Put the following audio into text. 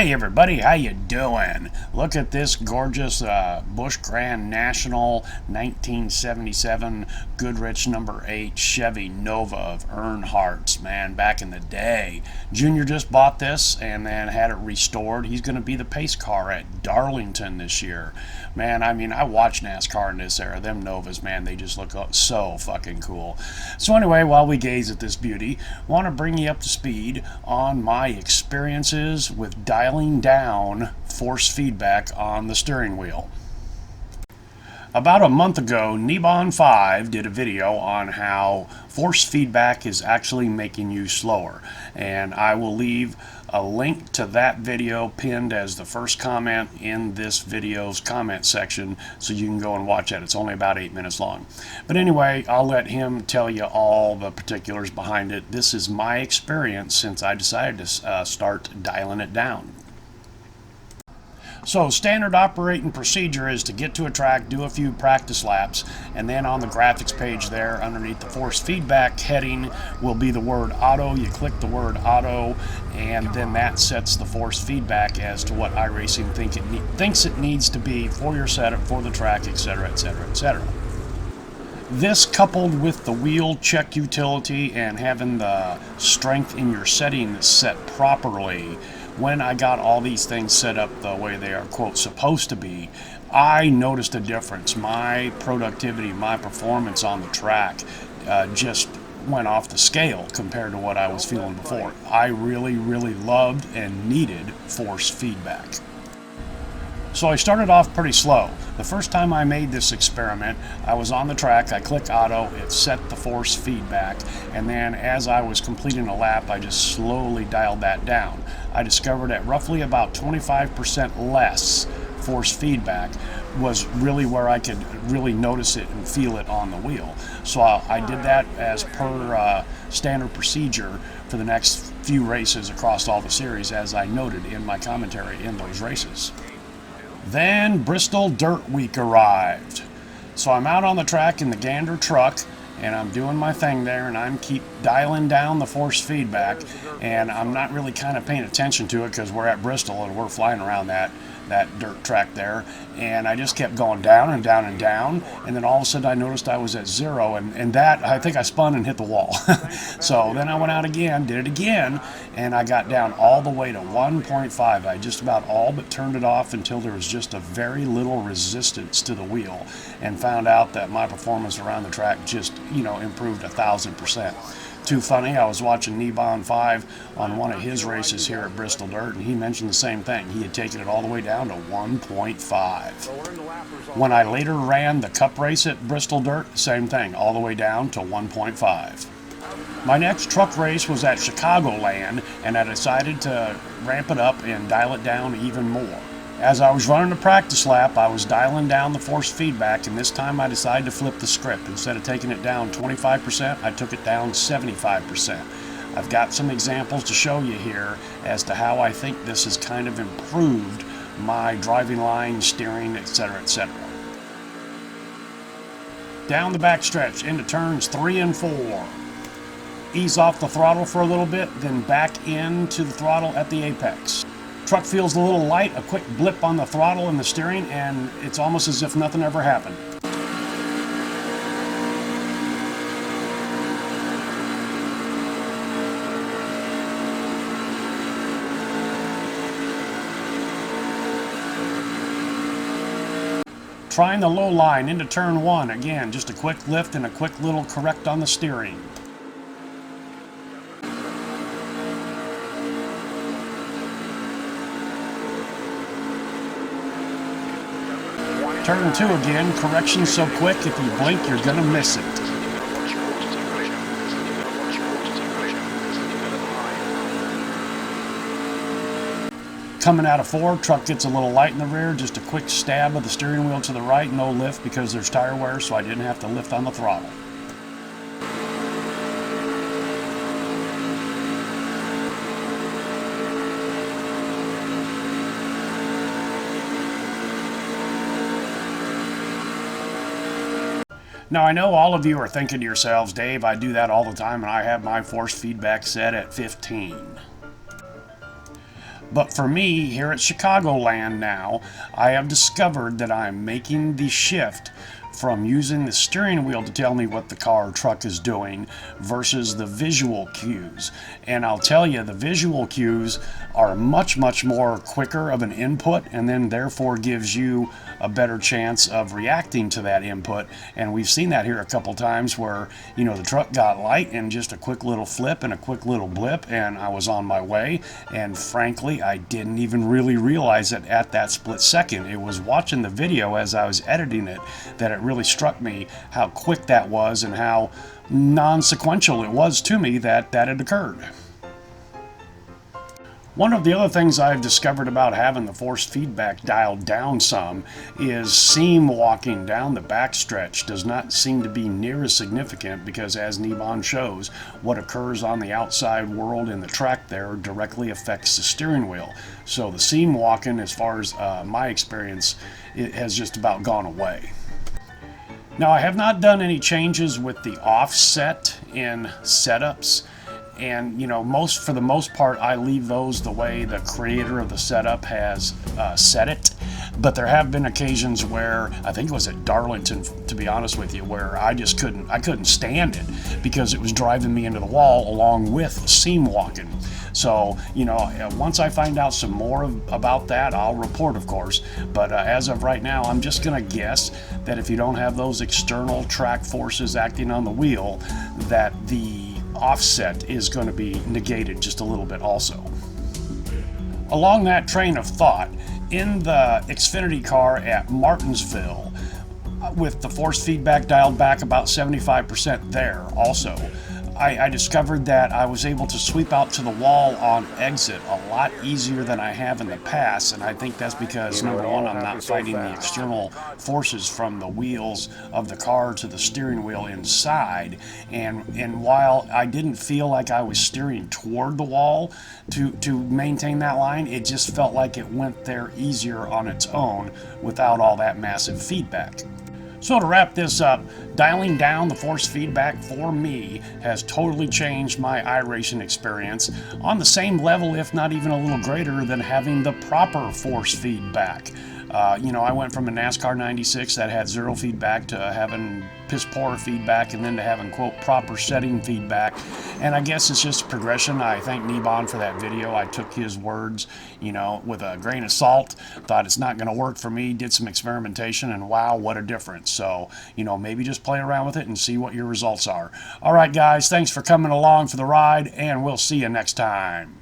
Hey everybody, how you doing? Look at this gorgeous Busch Grand National 1977 Goodrich number 8 Chevy Nova of Earnhardt's, man, back in the day. Junior just bought this and then had it restored. He's going to be the pace car at Darlington this year. Man, I mean, I watch NASCAR in this era. Them Novas, man, they just look so fucking cool. So anyway, while we gaze at this beauty, I want to bring you up to speed on my experiences with dialing down force feedback on the steering wheel. About a month ago, Nebon5 did a video on how force feedback is actually making you slower, and I will leave a link to that video pinned as the first comment in this video's comment section so you can go and watch it. It's only about 8 minutes long. But anyway, I'll let him tell you all the particulars behind it. This is my experience since I decided to start dialing it down. So standard operating procedure is to get to a track, do a few practice laps, and then on the graphics page there underneath the force feedback heading will be the word auto. You click the word auto and then that sets the force feedback as to what iRacing thinks it needs to be for your setup, for the track, etc, etc, etc. This, coupled with the wheel check utility and having the strength in your settings set properly, when I got all these things set up the way they are, quote, supposed to be, I noticed a difference. My productivity, my performance on the track just went off the scale compared to what I was feeling before. I really, really loved and needed force feedback. So I started off pretty slow. The first time I made this experiment, I was on the track, I click auto, it set the force feedback, and then as I was completing a lap, I just slowly dialed that down. I discovered at roughly about 25% less force feedback was really where I could really notice it and feel it on the wheel. So I did that as per standard procedure for the next few races across all the series, as I noted in my commentary in those races. Then Bristol Dirt Week arrived. So I'm out on the track in the Gander truck and I'm doing my thing there and I'm keep dialing down the force feedback, and I'm not really kind of paying attention to it because we're at Bristol and we're flying around that dirt track there, and I just kept going down and down and down, and then all of a sudden I noticed I was at 0, and that, I think I spun and hit the wall. So then I went out again, did it again, and I got down all the way to 1.5. I just about all but turned it off until there was just a very little resistance to the wheel, and found out that my performance around the track just, improved 1,000%. Too funny, I was watching Nebon5 on one of his races here at Bristol Dirt, and he mentioned the same thing. He had taken it all the way down to 1.5. When I later ran the Cup race at Bristol Dirt, same thing, all the way down to 1.5. My next truck race was at Chicagoland, and I decided to ramp it up and dial it down even more. As I was running the practice lap, I was dialing down the force feedback, and this time I decided to flip the script. Instead of taking it down 25%, I took it down 75%. I've got some examples to show you here as to how I think this has kind of improved my driving line, steering, etc., etc. Down the backstretch into turns 3 and 4. Ease off the throttle for a little bit, then back into the throttle at the apex. Truck feels a little light, a quick blip on the throttle and the steering, and it's almost as if nothing ever happened. Trying the low line into turn 1, again, just a quick lift and a quick little correct on the steering. Turn 2 again, correction so quick, if you blink, you're gonna miss it. Coming out of 4, truck gets a little light in the rear, just a quick stab of the steering wheel to the right, no lift because there's tire wear, so I didn't have to lift on the throttle. Now, I know all of you are thinking to yourselves, Dave, I do that all the time and I have my force feedback set at 15. But for me, here at Chicagoland now, I have discovered that I'm making the shift from using the steering wheel to tell me what the car or truck is doing versus the visual cues. And I'll tell you, the visual cues are much more quicker of an input, and then therefore gives you a better chance of reacting to that input. And we've seen that here a couple times where, you know, the truck got light and just a quick little flip and a quick little blip, and I was on my way. And frankly, I didn't even really realize it at that split second. It was watching the video as I was editing it that it really struck me how quick that was and how non-sequential it was to me that had occurred. One of the other things I've discovered about having the force feedback dialed down some is seam walking down the backstretch does not seem to be near as significant, because as Nebon shows, what occurs on the outside world in the track there directly affects the steering wheel. So the seam walking, as far as my experience, it has just about gone away. Now, I have not done any changes with the offset in setups. And, you know, for the most part, I leave those the way the creator of the setup has set it. But there have been occasions where, I think it was at Darlington, to be honest with you, where I couldn't stand it because it was driving me into the wall along with seam walking. So, you know, once I find out some more about that, I'll report, of course. But as of right now, I'm just going to guess that if you don't have those external track forces acting on the wheel, that the offset is going to be negated just a little bit also. Along that train of thought, in the XFINITY car at Martinsville, with the force feedback dialed back about 75% there also, I discovered that I was able to sweep out to the wall on exit a lot easier than I have in the past, and I think that's because, number one, I'm not fighting the external forces from the wheels of the car to the steering wheel inside, and while I didn't feel like I was steering toward the wall to maintain that line, it just felt like it went there easier on its own without all that massive feedback. So to wrap this up, dialing down the force feedback for me has totally changed my iRacing experience on the same level, if not even a little greater, than having the proper force feedback. You know, I went from a Nascar 96 that had zero feedback to having piss poor feedback, and then to having, quote, proper setting feedback. And I guess it's just progression. I thank Nebon for that video. I took his words, you know, with a grain of salt. Thought it's not going to work for me. Did some experimentation, and wow, what a difference. So, you know, maybe just play around with it and see what your results are. All right, guys, thanks for coming along for the ride, and we'll see you next time.